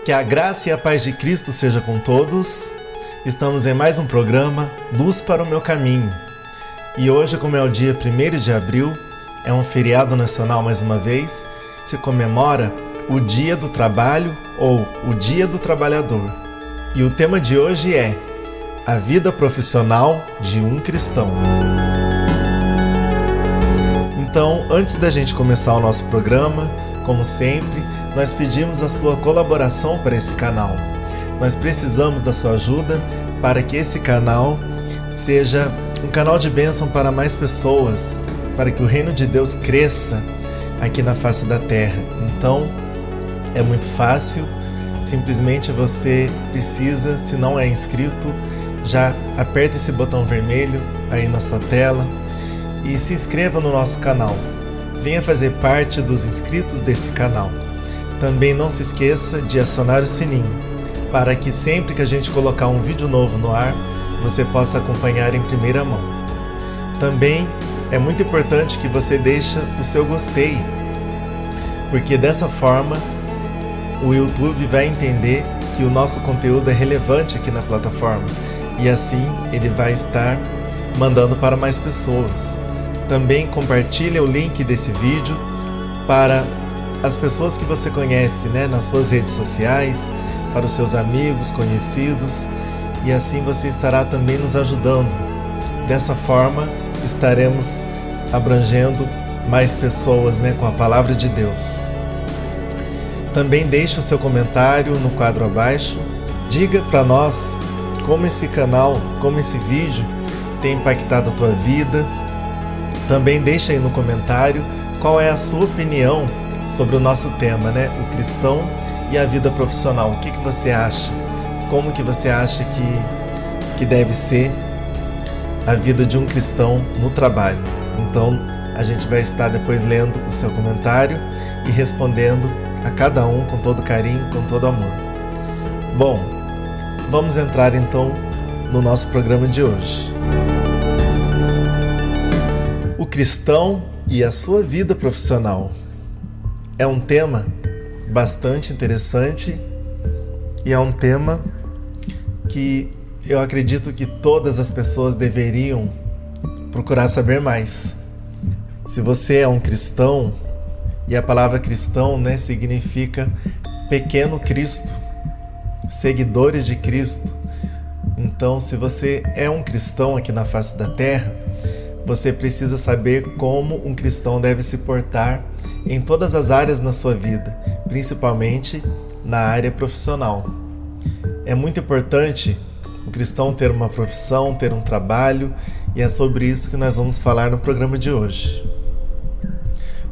Que a graça e a paz de Cristo seja com todos. Estamos em mais um programa, Luz para o Meu Caminho. E hoje, como é o dia 1º de abril, é um feriado nacional mais uma vez, se comemora o Dia do Trabalho ou o Dia do Trabalhador. E o tema de hoje é a vida profissional de um cristão. Então, antes da gente começar o nosso programa, como sempre, nós pedimos a sua colaboração para esse canal. Nós precisamos da sua ajuda para que esse canal seja um canal de bênção para mais pessoas, para que o reino de Deus cresça aqui na face da terra. Então, é muito fácil, simplesmente você precisa, se não é inscrito, já aperta esse botão vermelho aí na sua tela e se inscreva no nosso canal. Venha fazer parte dos inscritos desse canal. Também não se esqueça de acionar o sininho, para que sempre que a gente colocar um vídeo novo no ar, você possa acompanhar em primeira mão. Também é muito importante que você deixe o seu gostei, porque dessa forma o YouTube vai entender que o nosso conteúdo é relevante aqui na plataforma e assim ele vai estar mandando para mais pessoas. Também compartilhe o link desse vídeo para as pessoas que você conhece, nas suas redes sociais, para os seus amigos, conhecidos, e assim você estará também nos ajudando. Dessa forma, estaremos abrangendo mais pessoas, com a palavra de Deus. Também deixe o seu comentário no quadro abaixo. Diga para nós como esse canal, como esse vídeo tem impactado a tua vida. Também deixe aí no comentário qual é a sua opinião sobre o nosso tema, o cristão e a vida profissional. O que você acha? Como que você acha que deve ser a vida de um cristão no trabalho? Então, a gente vai estar depois lendo o seu comentário e respondendo a cada um com todo carinho, com todo amor. Bom, vamos entrar então no nosso programa de hoje. O cristão e a sua vida profissional. É um tema bastante interessante e é um tema que eu acredito que todas as pessoas deveriam procurar saber mais. Se você é um cristão, e a palavra cristão, significa pequeno Cristo, seguidores de Cristo. Então, se você é um cristão aqui na face da terra, você precisa saber como um cristão deve se portar em todas as áreas na sua vida, principalmente na área profissional. É muito importante o cristão ter uma profissão, ter um trabalho, e é sobre isso que nós vamos falar no programa de hoje.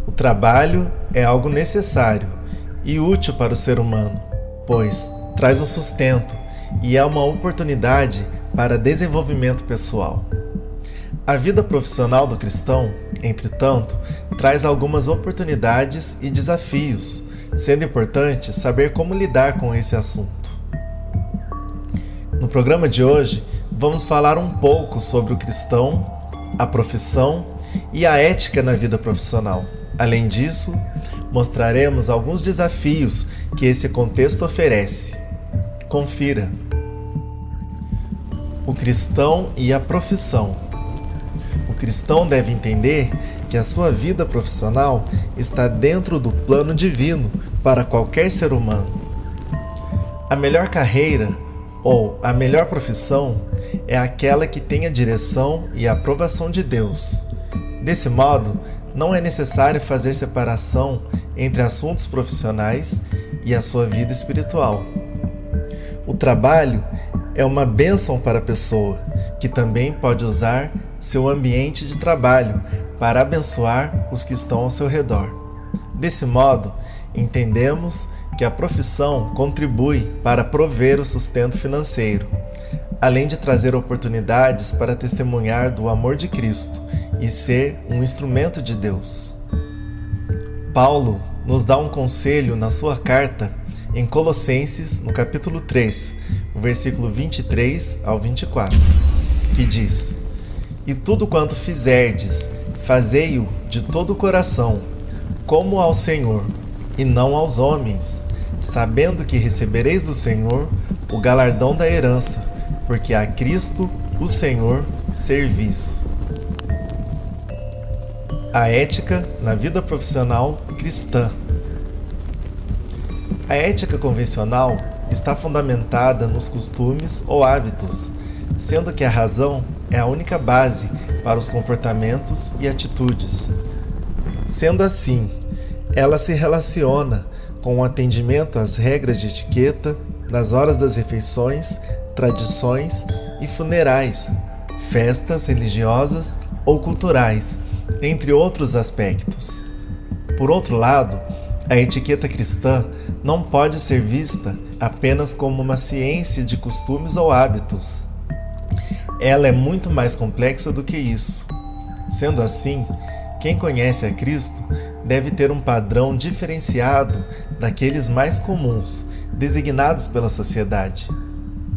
O trabalho é algo necessário e útil para o ser humano, pois traz um sustento e é uma oportunidade para desenvolvimento pessoal. A vida profissional do cristão, entretanto, traz algumas oportunidades e desafios, sendo importante saber como lidar com esse assunto. No programa de hoje, vamos falar um pouco sobre o cristão, a profissão e a ética na vida profissional. Além disso, mostraremos alguns desafios que esse contexto oferece. Confira. O cristão e a profissão. O cristão deve entender que a sua vida profissional está dentro do plano divino para qualquer ser humano. A melhor carreira ou a melhor profissão é aquela que tem a direção e a aprovação de Deus. Desse modo, não é necessário fazer separação entre assuntos profissionais e a sua vida espiritual. O trabalho é uma bênção para a pessoa, que também pode usar seu ambiente de trabalho para abençoar os que estão ao seu redor. Desse modo, entendemos que a profissão contribui para prover o sustento financeiro, além de trazer oportunidades para testemunhar do amor de Cristo e ser um instrumento de Deus. Paulo nos dá um conselho na sua carta em Colossenses, no capítulo 3, o versículo 23 ao 24, que diz: E tudo quanto fizerdes, fazei-o de todo o coração, como ao Senhor, e não aos homens, sabendo que recebereis do Senhor o galardão da herança, porque a Cristo, o Senhor, servis. A ética na vida profissional cristã. A ética convencional está fundamentada nos costumes ou hábitos, sendo que a razão é a única base para os comportamentos e atitudes. Sendo assim, ela se relaciona com o atendimento às regras de etiqueta nas horas das refeições, tradições e funerais, festas religiosas ou culturais, entre outros aspectos. Por outro lado, a etiqueta cristã não pode ser vista apenas como uma ciência de costumes ou hábitos. Ela é muito mais complexa do que isso. Sendo assim, quem conhece a Cristo deve ter um padrão diferenciado daqueles mais comuns, designados pela sociedade.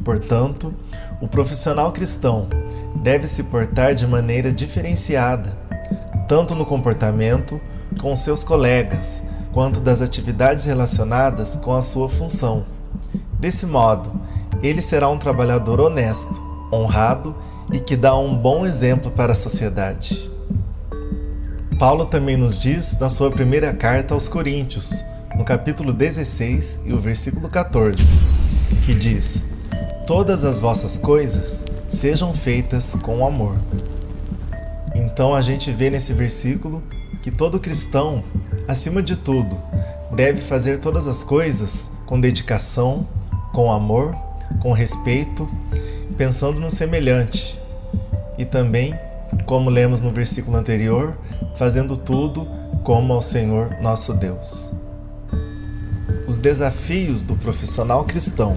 Portanto, o profissional cristão deve se portar de maneira diferenciada, tanto no comportamento com seus colegas, quanto das atividades relacionadas com a sua função. Desse modo, ele será um trabalhador honesto, honrado e que dá um bom exemplo para a sociedade. Paulo também nos diz na sua primeira carta aos Coríntios, no capítulo 16 e o versículo 14, que diz: "Todas as vossas coisas sejam feitas com amor." Então a gente vê nesse versículo que todo cristão, acima de tudo, deve fazer todas as coisas com dedicação, com amor, com respeito, pensando no semelhante. E também, como lemos no versículo anterior, fazendo tudo como ao Senhor nosso Deus. Os desafios do profissional cristão.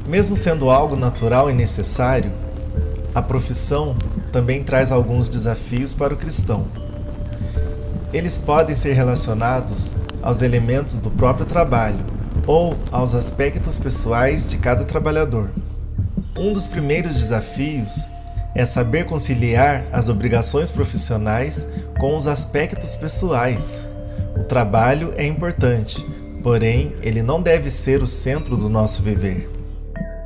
Mesmo sendo algo natural e necessário, a profissão também traz alguns desafios para o cristão. Eles podem ser relacionados aos elementos do próprio trabalho ou aos aspectos pessoais de cada trabalhador. Um dos primeiros desafios é saber conciliar as obrigações profissionais com os aspectos pessoais. O trabalho é importante, porém, ele não deve ser o centro do nosso viver.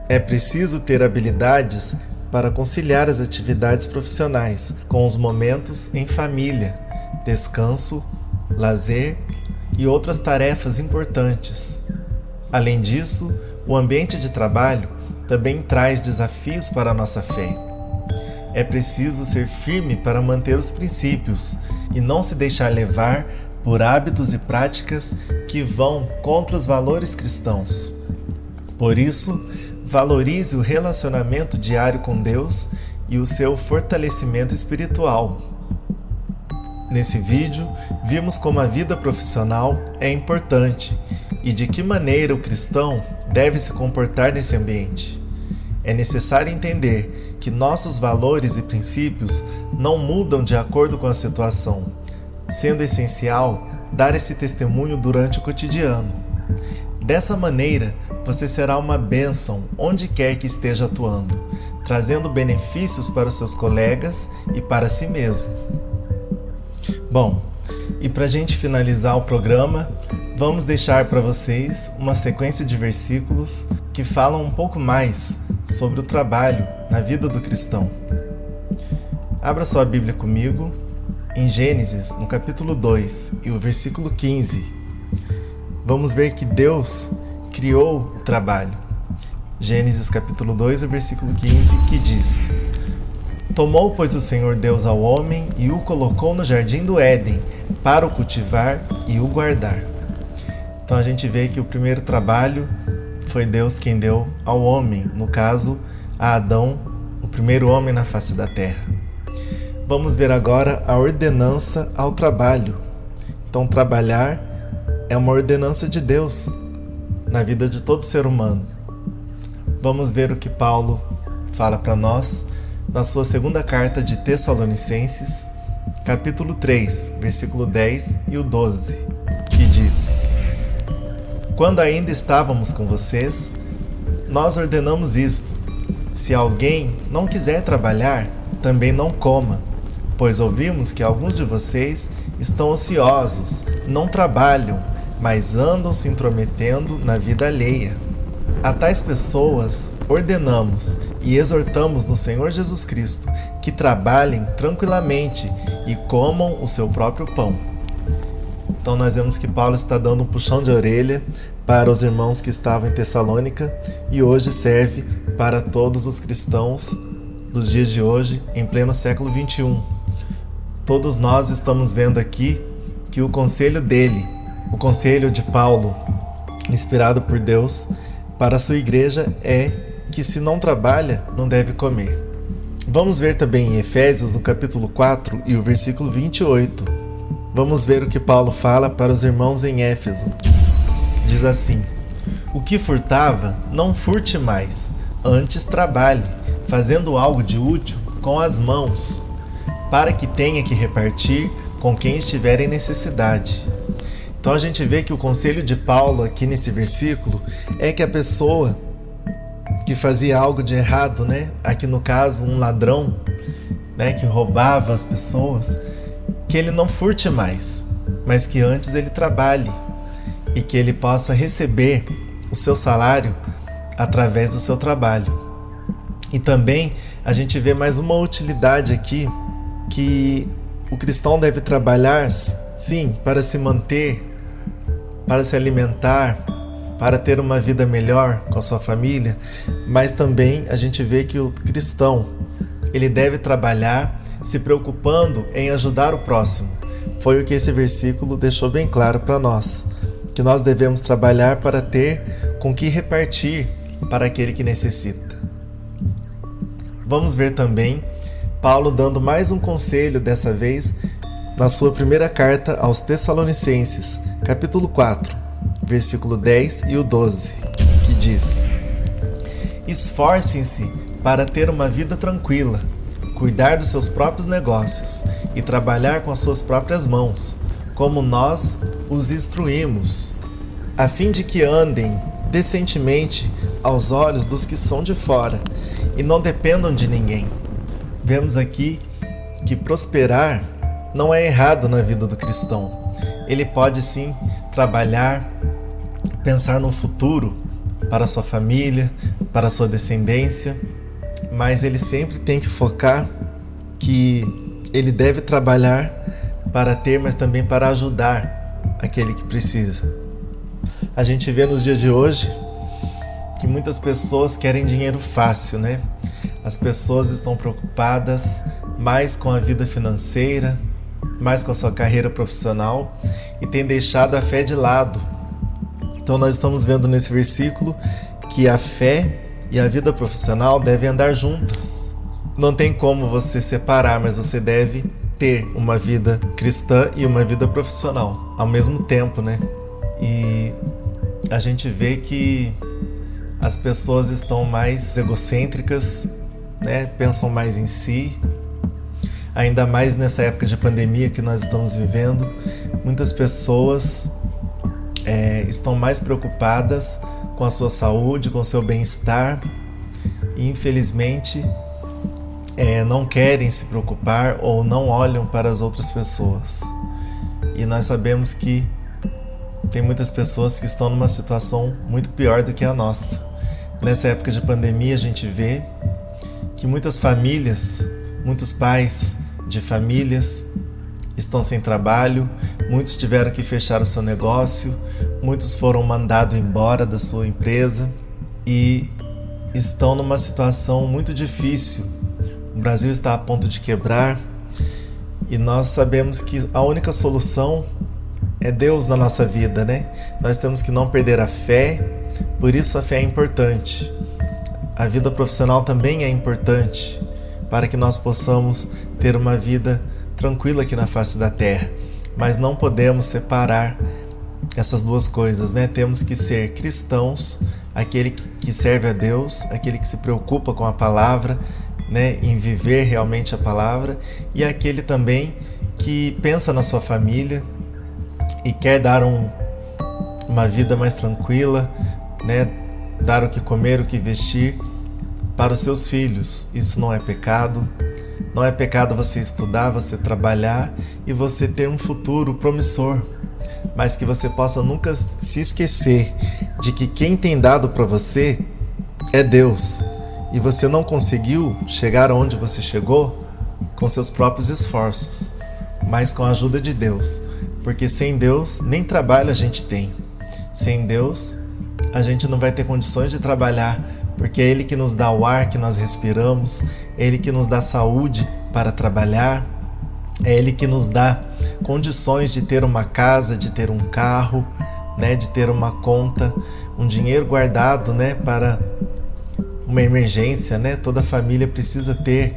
É preciso ter habilidades para conciliar as atividades profissionais com os momentos em família, descanso, lazer e outras tarefas importantes. Além disso, o ambiente de trabalho também traz desafios para a nossa fé. É preciso ser firme para manter os princípios e não se deixar levar por hábitos e práticas que vão contra os valores cristãos. Por isso, valorize o relacionamento diário com Deus e o seu fortalecimento espiritual. Nesse vídeo, vimos como a vida profissional é importante e de que maneira o cristão deve se comportar nesse ambiente. É necessário entender que nossos valores e princípios não mudam de acordo com a situação, sendo essencial dar esse testemunho durante o cotidiano. Dessa maneira, você será uma bênção onde quer que esteja atuando, trazendo benefícios para os seus colegas e para si mesmo. Bom, e para a gente finalizar o programa, vamos deixar para vocês uma sequência de versículos que falam um pouco mais sobre o trabalho na vida do cristão. Abra sua Bíblia comigo em Gênesis, no capítulo 2 e o versículo 15. Vamos ver que Deus criou o trabalho. Gênesis capítulo 2 e versículo 15, que diz: "Tomou, pois, o Senhor Deus ao homem e o colocou no jardim do Éden para o cultivar e o guardar." Então a gente vê que o primeiro trabalho foi Deus quem deu ao homem, no caso, a Adão, o primeiro homem na face da terra. Vamos ver agora a ordenança ao trabalho. Então, trabalhar é uma ordenança de Deus na vida de todo ser humano. Vamos ver o que Paulo fala para nós na sua segunda carta de Tessalonicenses, capítulo 3, versículo 10 e o 12, que diz: "Quando ainda estávamos com vocês, nós ordenamos isto: se alguém não quiser trabalhar, também não coma, pois ouvimos que alguns de vocês estão ociosos, não trabalham, mas andam se intrometendo na vida alheia. A tais pessoas ordenamos e exortamos no Senhor Jesus Cristo que trabalhem tranquilamente e comam o seu próprio pão. Então nós vemos que Paulo está dando um puxão de orelha para os irmãos que estavam em Tessalônica e hoje serve para todos os cristãos dos dias de hoje, em pleno século 21. Todos nós estamos vendo aqui que o conselho dele, o conselho de Paulo, inspirado por Deus, para a sua igreja é que se não trabalha, não deve comer. Vamos ver também em Efésios, no capítulo 4 e o versículo 28. Vamos ver o que Paulo fala para os irmãos em Éfeso. Diz assim: o que furtava, não furte mais, antes trabalhe, fazendo algo de útil com as mãos, para que tenha que repartir com quem estiver em necessidade. Então a gente vê que o conselho de Paulo aqui nesse versículo é que a pessoa que fazia algo de errado, aqui no caso um ladrão, que roubava as pessoas, que ele não furte mais, mas que antes ele trabalhe e que ele possa receber o seu salário através do seu trabalho. E também a gente vê mais uma utilidade aqui, que o cristão deve trabalhar, sim, para se manter, para se alimentar, para ter uma vida melhor com a sua família, mas também a gente vê que o cristão, ele deve trabalhar se preocupando em ajudar o próximo. Foi o que esse versículo deixou bem claro para nós, que nós devemos trabalhar para ter com que repartir para aquele que necessita. Vamos ver também Paulo dando mais um conselho, dessa vez na sua primeira carta aos Tessalonicenses, capítulo 4, versículo 10 e o 12, que diz: esforcem-se para ter uma vida tranquila, cuidar dos seus próprios negócios e trabalhar com as suas próprias mãos, como nós os instruímos, a fim de que andem decentemente aos olhos dos que são de fora e não dependam de ninguém. Vemos aqui que prosperar não é errado na vida do cristão. Ele pode sim trabalhar, pensar no futuro para a sua família, para a sua descendência, mas ele sempre tem que focar que ele deve trabalhar para ter, mas também para ajudar aquele que precisa. A gente vê nos dias de hoje que muitas pessoas querem dinheiro fácil, As pessoas estão preocupadas mais com a vida financeira, mais com a sua carreira profissional e têm deixado a fé de lado. Então nós estamos vendo nesse versículo que a fé e a vida profissional devem andar juntas. Não tem como você separar, mas você deve ter uma vida cristã e uma vida profissional ao mesmo tempo, E a gente vê que as pessoas estão mais egocêntricas, pensam mais em si. Ainda mais nessa época de pandemia que nós estamos vivendo, muitas pessoas estão mais preocupadas com a sua saúde, com o seu bem-estar e infelizmente não querem se preocupar ou não olham para as outras pessoas. E nós sabemos que tem muitas pessoas que estão numa situação muito pior do que a nossa. Nessa época de pandemia a gente vê que muitas famílias, muitos pais de famílias estão sem trabalho, muitos tiveram que fechar o seu negócio, muitos foram mandados embora da sua empresa e estão numa situação muito difícil. O Brasil está a ponto de quebrar e nós sabemos que a única solução é Deus na nossa vida, Nós temos que não perder a fé, por isso a fé é importante. A vida profissional também é importante para que nós possamos ter uma vida tranquila aqui na face da terra, mas não podemos separar essas duas coisas, Temos que ser cristãos, aquele que serve a Deus, aquele que se preocupa com a palavra, em viver realmente a palavra, e aquele também que pensa na sua família e quer dar uma vida mais tranquila, dar o que comer, o que vestir para os seus filhos. Isso não é pecado. Não é pecado você estudar, você trabalhar e você ter um futuro promissor. mas que você possa nunca se esquecer de que quem tem dado para você é Deus, e você não conseguiu chegar onde você chegou com seus próprios esforços, mas com a ajuda de Deus, porque sem Deus nem trabalho a gente tem. Sem Deus a gente não vai ter condições de trabalhar, porque é Ele que nos dá o ar que nós respiramos, é Ele que nos dá saúde para trabalhar, é Ele que nos dá condições de ter uma casa, de ter um carro, né, de ter uma conta, um dinheiro guardado, né, para uma emergência, né? Toda família precisa ter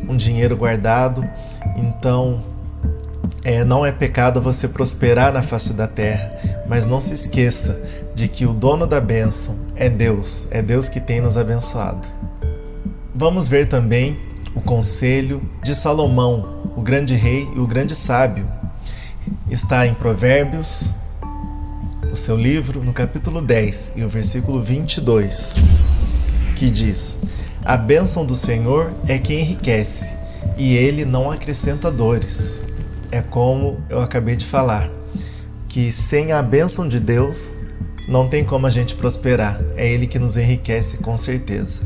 um dinheiro guardado. Então, não é pecado você prosperar na face da terra, mas não se esqueça de que o dono da bênção é Deus que tem nos abençoado. Vamos ver também o conselho de Salomão, o grande rei e o grande sábio. Está em Provérbios, no seu livro, no capítulo 10 e o versículo 22, que diz: a bênção do Senhor é que enriquece, e Ele não acrescenta dores. É como eu acabei de falar, que sem a bênção de Deus, não tem como a gente prosperar. É Ele que nos enriquece com certeza.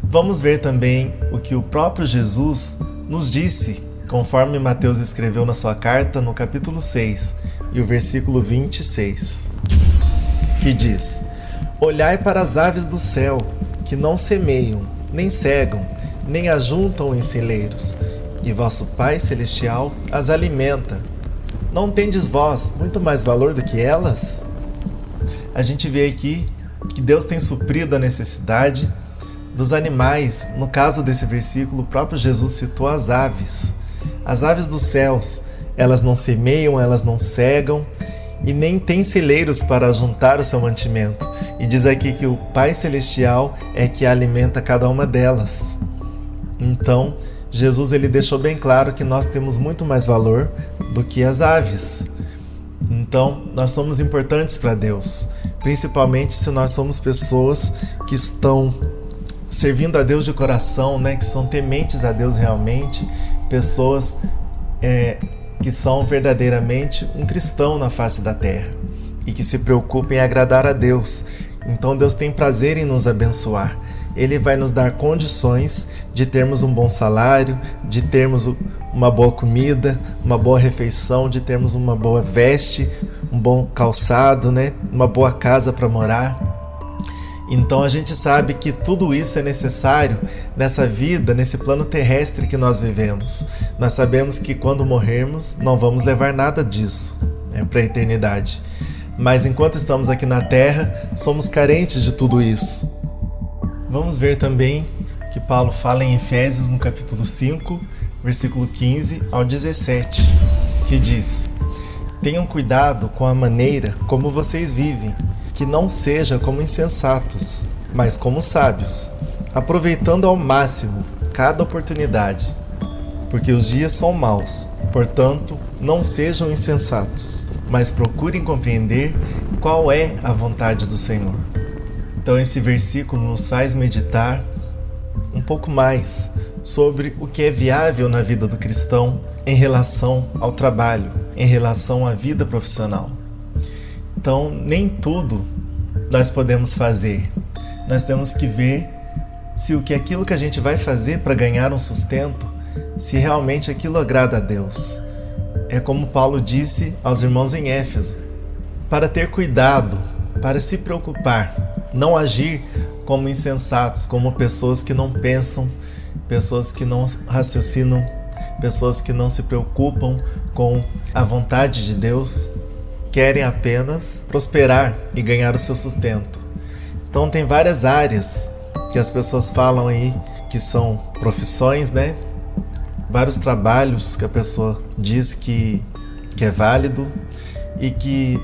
Vamos ver também o que o próprio Jesus nos disse, conforme Mateus escreveu na sua carta, no capítulo 6 e o versículo 26, que diz: olhai para as aves do céu, que não semeiam, nem cegam, nem ajuntam em celeiros, e vosso Pai Celestial as alimenta. Não tendes vós muito mais valor do que elas? A gente vê aqui que Deus tem suprido a necessidade dos animais. No caso desse versículo, o próprio Jesus citou as aves. As aves dos céus, elas não semeiam, elas não cegam, e nem têm celeiros para juntar o seu mantimento. E diz aqui que o Pai Celestial é que alimenta cada uma delas. Então, Jesus ele deixou bem claro que nós temos muito mais valor do que as aves. Então, nós somos importantes para Deus, principalmente se nós somos pessoas que estão servindo a Deus de coração, né? Que são tementes a Deus realmente, pessoas que são verdadeiramente um cristão na face da terra e que se preocupam em agradar a Deus. Então Deus tem prazer em nos abençoar. Ele vai nos dar condições de termos um bom salário, de termos uma boa comida, uma boa refeição, de termos uma boa veste, um bom calçado, né? Uma boa casa para morar. Então a gente sabe que tudo isso é necessário nessa vida, nesse plano terrestre que nós vivemos. Nós sabemos que quando morrermos não vamos levar nada disso, né, para a eternidade. Mas enquanto estamos aqui na terra, somos carentes de tudo isso. Vamos ver também que Paulo fala em Efésios no capítulo 5, versículo 15 ao 17, que diz: tenham cuidado com a maneira como vocês vivem, que não seja como insensatos, mas como sábios, aproveitando ao máximo cada oportunidade, porque os dias são maus. Portanto, não sejam insensatos, mas procurem compreender qual é a vontade do Senhor. Então esse versículo nos faz meditar um pouco mais sobre o que é viável na vida do cristão em relação ao trabalho, em relação à vida profissional. Então, nem tudo nós podemos fazer. Nós temos que ver se aquilo que a gente vai fazer para ganhar um sustento, se realmente aquilo agrada a Deus. É como Paulo disse aos irmãos em Éfeso, para ter cuidado, para se preocupar, não agir como insensatos, como pessoas que não pensam, pessoas que não raciocinam, pessoas que não se preocupam com a vontade de Deus, querem apenas prosperar e ganhar o seu sustento. Então tem várias áreas que as pessoas falam aí que são profissões, né? Vários trabalhos que a pessoa diz que é válido e que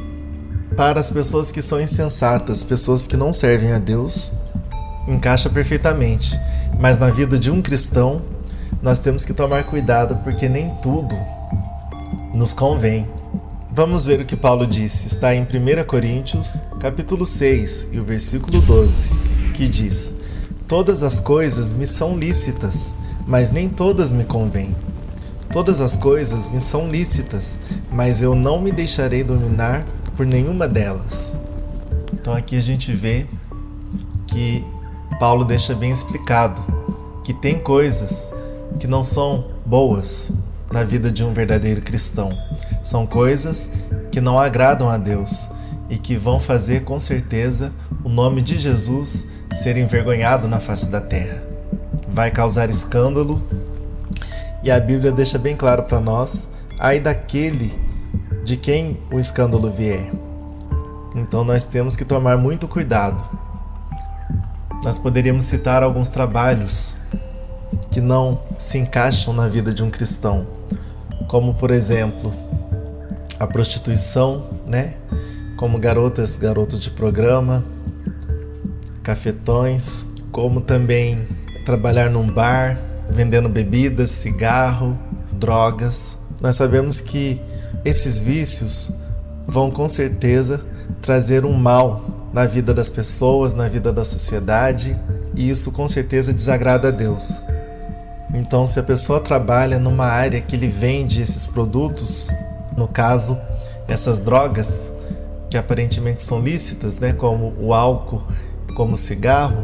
para as pessoas que são insensatas, pessoas que não servem a Deus, encaixa perfeitamente. Mas na vida de um cristão, nós temos que tomar cuidado, porque nem tudo nos convém. Vamos ver o que Paulo disse. Está em 1 Coríntios, capítulo 6, e o versículo 12, que diz: todas as coisas me são lícitas, mas nem todas me convêm. Todas as coisas me são lícitas, mas eu não me deixarei dominar por nenhuma delas. Então aqui a gente vê que Paulo deixa bem explicado que tem coisas que não são boas na vida de um verdadeiro cristão. São coisas que não agradam a Deus e que vão fazer com certeza o nome de Jesus ser envergonhado na face da terra. Vai causar escândalo e a Bíblia deixa bem claro para nós: ai daquele de quem o escândalo vier. Então nós temos que tomar muito cuidado. Nós poderíamos citar alguns trabalhos que não se encaixam na vida de um cristão, como por exemplo a prostituição, né? Como garotos de programa, cafetões, como também trabalhar num bar, vendendo bebidas, cigarro, drogas. Nós sabemos que esses vícios vão com certeza trazer um mal na vida das pessoas, na vida da sociedade, e isso com certeza desagrada a Deus. Então, se a pessoa trabalha numa área que ele vende esses produtos, no caso, essas drogas, que aparentemente são lícitas, né, como o álcool, como o cigarro,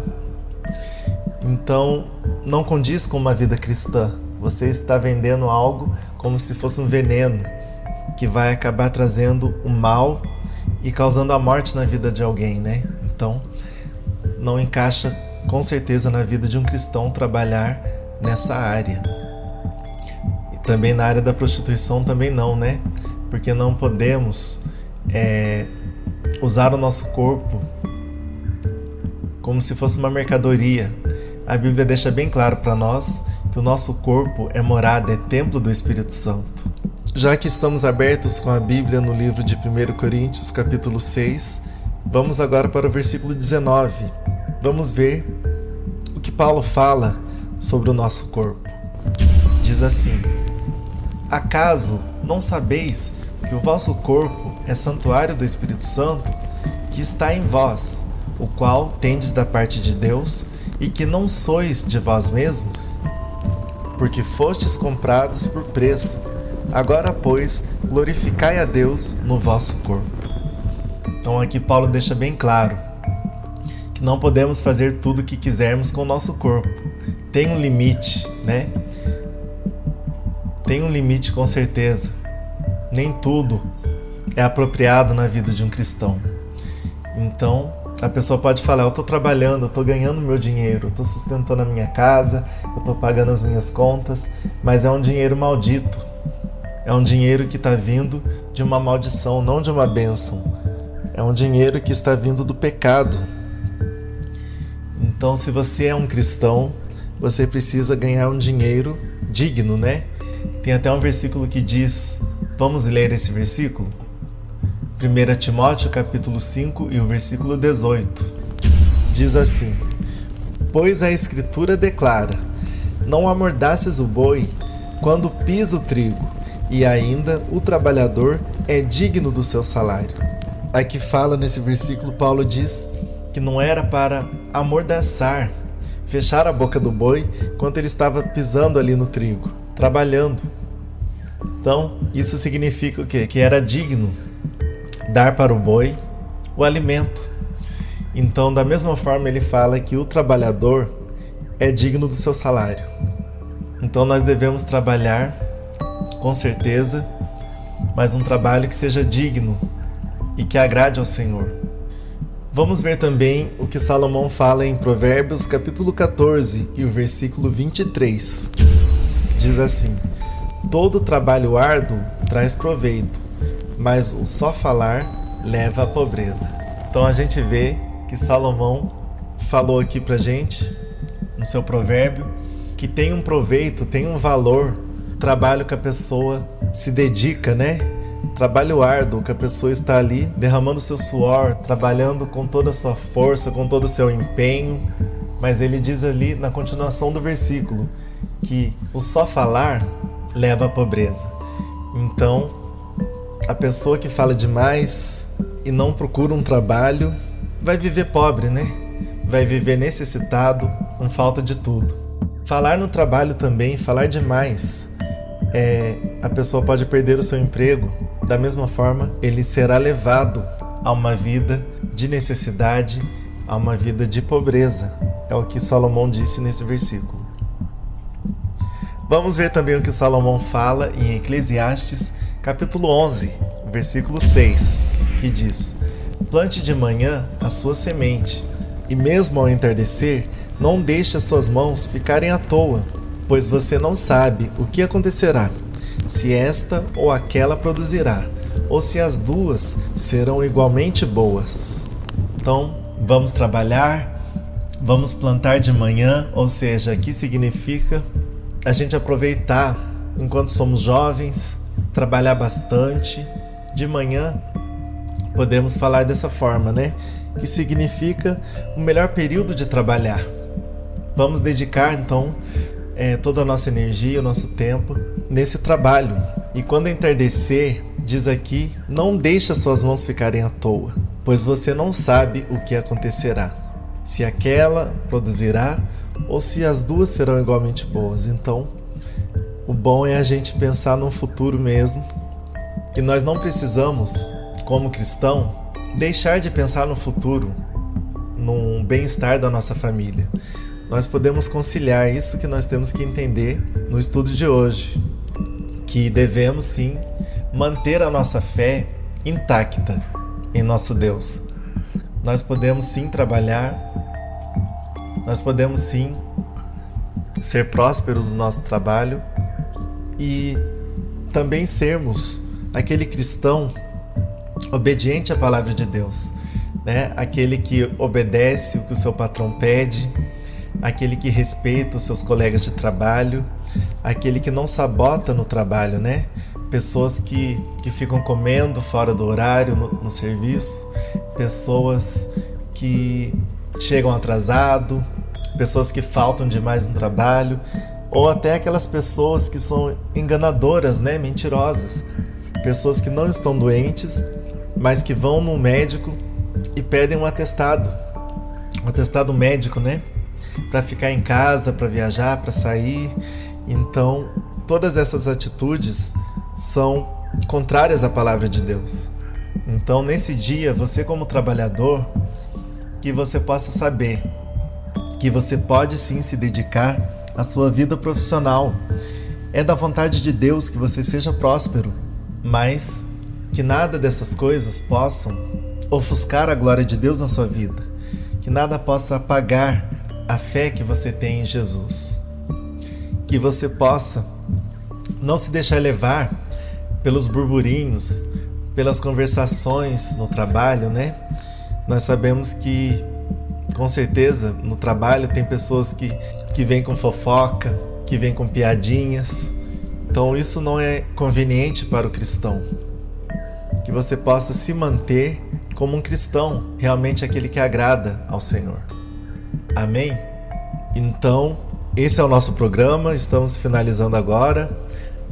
então não condiz com uma vida cristã. Você está vendendo algo como se fosse um veneno, que vai acabar trazendo o mal e causando a morte na vida de alguém, né? Então, não encaixa com certeza na vida de um cristão trabalhar nessa área. E também na área da prostituição também não, né? Porque não podemos usar o nosso corpo como se fosse uma mercadoria. A Bíblia deixa bem claro para nós que o nosso corpo é morada, é templo do Espírito Santo. Já que estamos abertos com a Bíblia no livro de 1 Coríntios, capítulo 6, vamos agora para o versículo 19. Vamos ver o que Paulo fala sobre o nosso corpo. Diz assim: acaso não sabeis que o vosso corpo é santuário do Espírito Santo, que está em vós, o qual tendes da parte de Deus, e que não sois de vós mesmos? Porque fostes comprados por preço. Agora, pois, glorificai a Deus no vosso corpo. Então aqui Paulo deixa bem claro que não podemos fazer tudo o que quisermos com o nosso corpo. Tem um limite, né? Tem um limite com certeza. Nem tudo é apropriado na vida de um cristão. Então, a pessoa pode falar: eu estou trabalhando, eu estou ganhando meu dinheiro, eu estou sustentando a minha casa, eu estou pagando as minhas contas, mas é um dinheiro maldito. É um dinheiro que está vindo de uma maldição, não de uma bênção. É um dinheiro que está vindo do pecado. Então, se você é um cristão, você precisa ganhar um dinheiro digno, né? Tem até um versículo que diz, vamos ler esse versículo? 1 Timóteo capítulo 5 e o versículo 18. Diz assim: pois a Escritura declara: não amordaças o boi quando pisa o trigo, e ainda o trabalhador é digno do seu salário. Aqui fala nesse versículo, Paulo diz que não era para amordaçar, fechar a boca do boi enquanto ele estava pisando ali no trigo, trabalhando. Então, isso significa o quê? Que era digno dar para o boi o alimento. Então, da mesma forma, ele fala que o trabalhador é digno do seu salário. Então, nós devemos trabalhar com certeza, mas um trabalho que seja digno e que agrade ao Senhor. Vamos ver também o que Salomão fala em Provérbios capítulo 14 e o versículo 23. Diz assim: todo trabalho árduo traz proveito, mas o só falar leva à pobreza. Então a gente vê que Salomão falou aqui pra gente, no seu provérbio, que tem um proveito, tem um valor, trabalho que a pessoa se dedica, né? Trabalho árduo, que a pessoa está ali derramando seu suor, trabalhando com toda a sua força, com todo o seu empenho. Mas ele diz ali na continuação do versículo que o só falar leva à pobreza. Então, a pessoa que fala demais e não procura um trabalho vai viver pobre, né? Vai viver necessitado, com falta de tudo. Falar no trabalho também, falar demais, a pessoa pode perder o seu emprego. Da mesma forma, ele será levado a uma vida de necessidade, a uma vida de pobreza. É o que Salomão disse nesse versículo. Vamos ver também o que Salomão fala em Eclesiastes, capítulo 11, versículo 6, que diz: plante de manhã a sua semente, e mesmo ao entardecer, não deixe as suas mãos ficarem à toa, pois você não sabe o que acontecerá, se esta ou aquela produzirá, ou se as duas serão igualmente boas. Então, vamos trabalhar, vamos plantar de manhã, ou seja, aqui significa a gente aproveitar enquanto somos jovens, trabalhar bastante. De manhã, podemos falar dessa forma, né? Que significa o melhor período de trabalhar. Vamos dedicar, então, toda a nossa energia, o nosso tempo nesse trabalho. E quando entardecer, diz aqui, não deixe as suas mãos ficarem à toa, pois você não sabe o que acontecerá, se aquela produzirá ou se as duas serão igualmente boas. Então, o bom é a gente pensar no futuro mesmo, e nós não precisamos, como cristão, deixar de pensar no futuro, no bem-estar da nossa família. Nós podemos conciliar isso que nós temos que entender no estudo de hoje, que devemos sim manter a nossa fé intacta em nosso Deus. Nós podemos sim trabalhar, nós podemos sim ser prósperos no nosso trabalho e também sermos aquele cristão obediente à palavra de Deus, né? Aquele que obedece o que o seu patrão pede, aquele que respeita os seus colegas de trabalho, aquele que não sabota no trabalho, né? Pessoas que ficam comendo fora do horário no serviço, pessoas que chegam atrasado, pessoas que faltam demais no trabalho, ou até aquelas pessoas que são enganadoras, né? Mentirosas, pessoas que não estão doentes, mas que vão no médico e pedem um atestado médico, né? Para ficar em casa, para viajar, para sair. Então, todas essas atitudes são contrárias à palavra de Deus. Então, nesse dia, você como trabalhador, que você possa saber que você pode sim se dedicar à sua vida profissional. É da vontade de Deus que você seja próspero, mas que nada dessas coisas possam ofuscar a glória de Deus na sua vida, que nada possa apagar a fé que você tem em Jesus, que você possa não se deixar levar pelos burburinhos, pelas conversações no trabalho, né? Nós sabemos que, com certeza, no trabalho tem pessoas que vêm com fofoca, que vêm com piadinhas. Então isso não é conveniente para o cristão. Que você possa se manter como um cristão, realmente aquele que agrada ao Senhor. Amém? Então, esse é o nosso programa, estamos finalizando agora.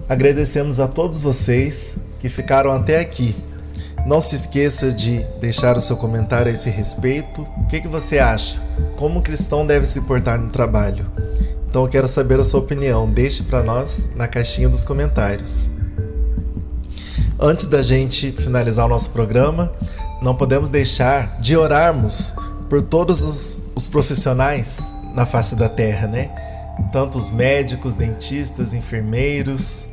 Agradecemos a todos vocês que ficaram até aqui. Não se esqueça de deixar o seu comentário a esse respeito. O que você acha? Como um cristão deve se portar no trabalho? Então eu quero saber a sua opinião. Deixe para nós na caixinha dos comentários. Antes da gente finalizar o nosso programa, não podemos deixar de orarmos por todos os profissionais na face da terra, né? Tanto os médicos, dentistas, enfermeiros,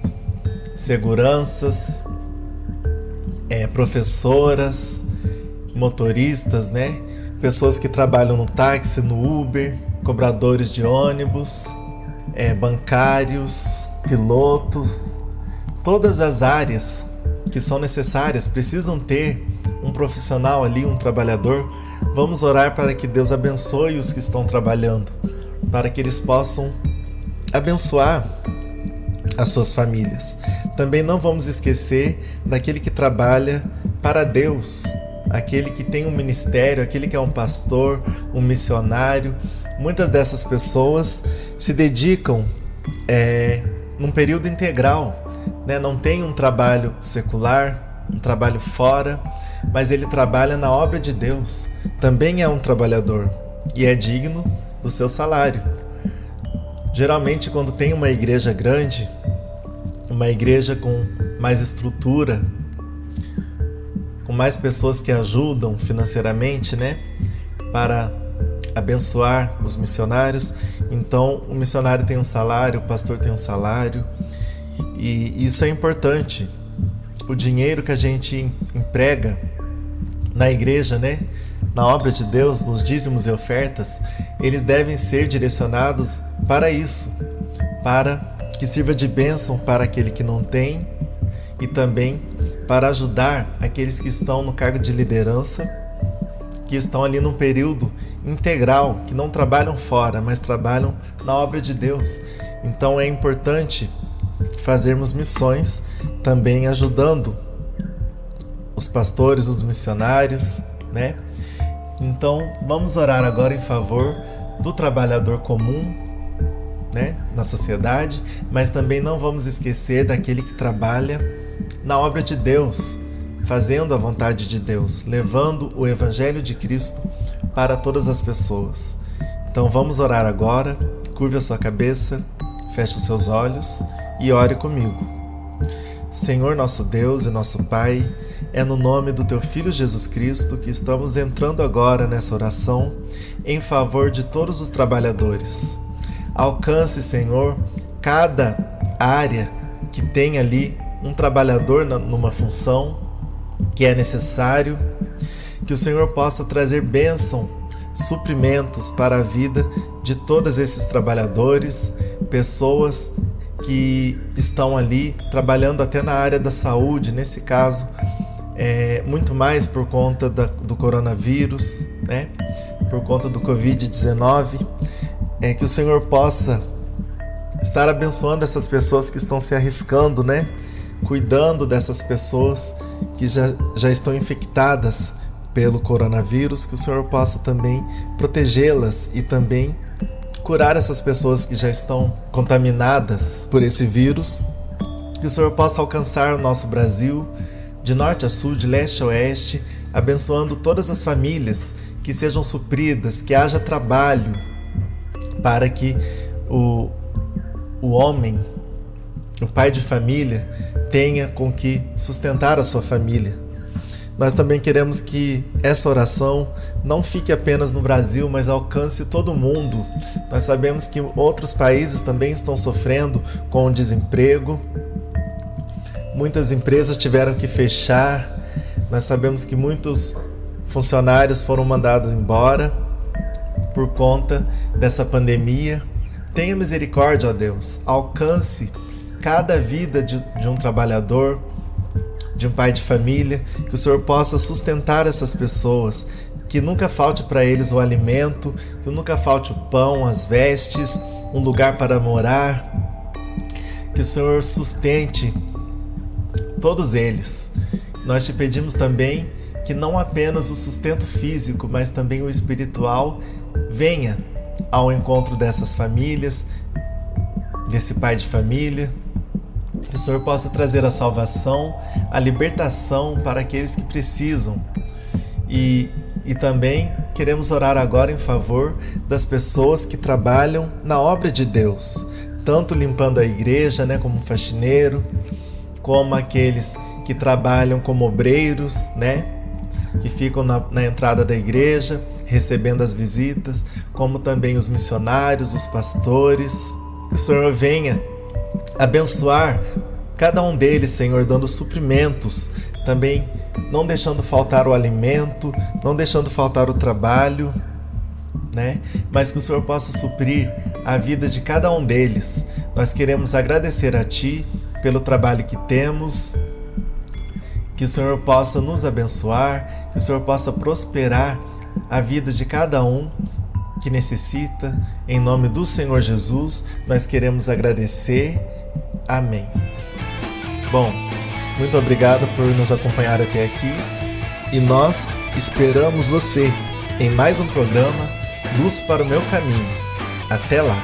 seguranças, professoras, motoristas, né? Pessoas que trabalham no táxi, no Uber, cobradores de ônibus, bancários, pilotos. Todas as áreas que são necessárias precisam ter um profissional ali, um trabalhador. Vamos orar para que Deus abençoe os que estão trabalhando, para que eles possam abençoar as suas famílias. Também não vamos esquecer daquele que trabalha para Deus, aquele que tem um ministério, aquele que é um pastor, um missionário. Muitas dessas pessoas se dedicam num período integral, né? Não tem um trabalho secular, um trabalho fora, mas ele trabalha na obra de Deus. Também é um trabalhador e é digno do seu salário. Geralmente, quando tem uma igreja grande, uma igreja com mais estrutura, com mais pessoas que ajudam financeiramente, né, para abençoar os missionários. Então, o missionário tem um salário, o pastor tem um salário, e isso é importante. O dinheiro que a gente emprega na igreja, né, na obra de Deus, nos dízimos e ofertas, eles devem ser direcionados para isso, para que sirva de bênção para aquele que não tem e também para ajudar aqueles que estão no cargo de liderança, que estão ali num período integral, que não trabalham fora, mas trabalham na obra de Deus. Então é importante fazermos missões também ajudando os pastores, os missionários, né? Então vamos orar agora em favor do trabalhador comum, né, na sociedade, mas também não vamos esquecer daquele que trabalha na obra de Deus, fazendo a vontade de Deus, levando o Evangelho de Cristo para todas as pessoas. Então vamos orar agora. Curve a sua cabeça, feche os seus olhos e ore comigo. Senhor nosso Deus e nosso Pai, é no nome do Teu Filho Jesus Cristo que estamos entrando agora nessa oração em favor de todos os trabalhadores. Alcance, Senhor, cada área que tem ali um trabalhador numa função que é necessário, que o Senhor possa trazer bênção, suprimentos para a vida de todos esses trabalhadores, pessoas que estão ali trabalhando até na área da saúde, nesse caso, muito mais por conta do coronavírus, né? Por conta do Covid-19, que o Senhor possa estar abençoando essas pessoas que estão se arriscando, né? Cuidando dessas pessoas que já estão infectadas pelo coronavírus, que o Senhor possa também protegê-las e também curar essas pessoas que já estão contaminadas por esse vírus, que o Senhor possa alcançar o nosso Brasil, de norte a sul, de leste a oeste, abençoando todas as famílias, que sejam supridas, que haja trabalho, para que o homem, o pai de família, tenha com que sustentar a sua família. Nós também queremos que essa oração não fique apenas no Brasil, mas alcance todo mundo. Nós sabemos que outros países também estão sofrendo com o desemprego. Muitas empresas tiveram que fechar. Nós sabemos que muitos funcionários foram mandados embora por conta dessa pandemia. Tenha misericórdia, ó Deus. Alcance cada vida de um trabalhador, de um pai de família, que o Senhor possa sustentar essas pessoas, que nunca falte para eles o alimento, que nunca falte o pão, as vestes, um lugar para morar, que o Senhor sustente todos eles. Nós te pedimos também que não apenas o sustento físico, mas também o espiritual venha ao encontro dessas famílias, desse pai de família, que o Senhor possa trazer a salvação, a libertação para aqueles que precisam. E também queremos orar agora em favor das pessoas que trabalham na obra de Deus, tanto limpando a igreja, né, como faxineiro, como aqueles que trabalham como obreiros, né, que ficam na entrada da igreja, recebendo as visitas, como também os missionários, os pastores. Que o Senhor venha abençoar cada um deles, Senhor, dando suprimentos, também não deixando faltar o alimento, não deixando faltar o trabalho, né? Mas que o Senhor possa suprir a vida de cada um deles. Nós queremos agradecer a Ti pelo trabalho que temos, que o Senhor possa nos abençoar, que o Senhor possa prosperar a vida de cada um que necessita. Em nome do Senhor Jesus, nós queremos agradecer. Amém. Bom, muito obrigado por nos acompanhar até aqui e nós esperamos você em mais um programa Luz para o Meu Caminho. Até lá!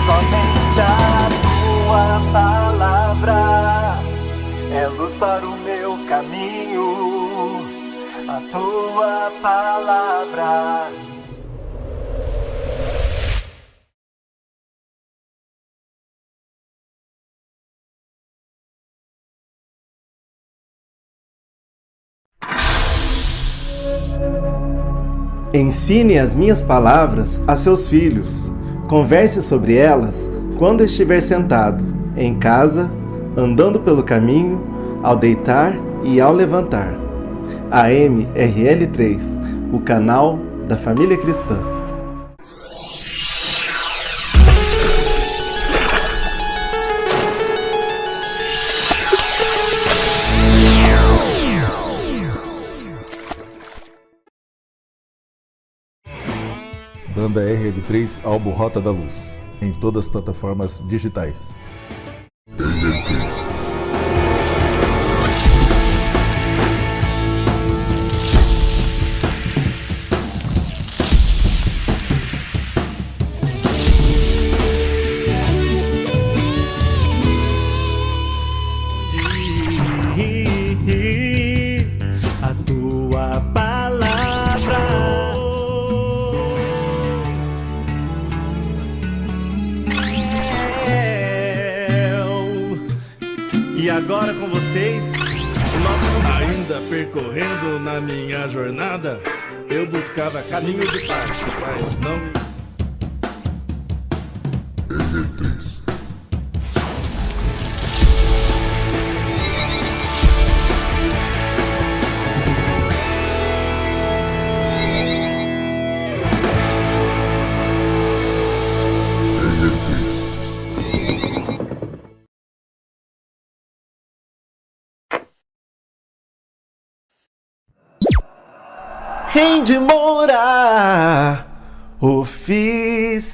Somente a Tua palavra é luz para o meu caminho. a tua palavra. Ensine as minhas palavras a seus filhos. Converse sobre elas quando estiver sentado, em casa, andando pelo caminho, ao deitar e ao levantar. AMRL3, o canal da família cristã. Banda RL3 álbum Rota da Luz, em todas as plataformas digitais. A tua palavra. E agora com vocês, o nosso... Ainda percorrendo na minha jornada, eu buscava caminho de paz, mas não... RL3. Rende Moura Oficial.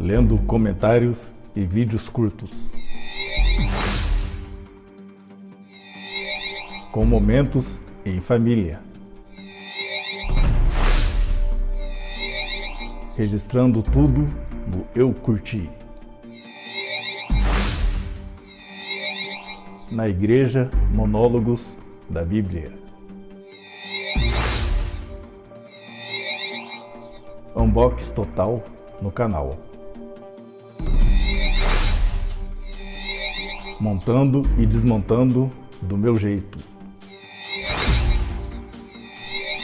Lendo comentários e vídeos curtos, com momentos em família, registrando tudo no Eu Curti, na Igreja Monólogos da Bíblia. Unbox total no canal. Montando e desmontando do meu jeito.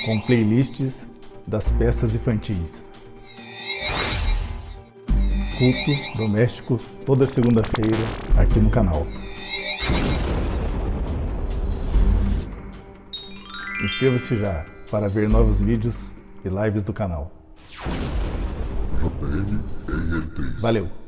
Com playlists das peças infantis. culto doméstico toda segunda-feira aqui no canal. Inscreva-se já para ver novos vídeos e lives do canal. JM RL3. Valeu!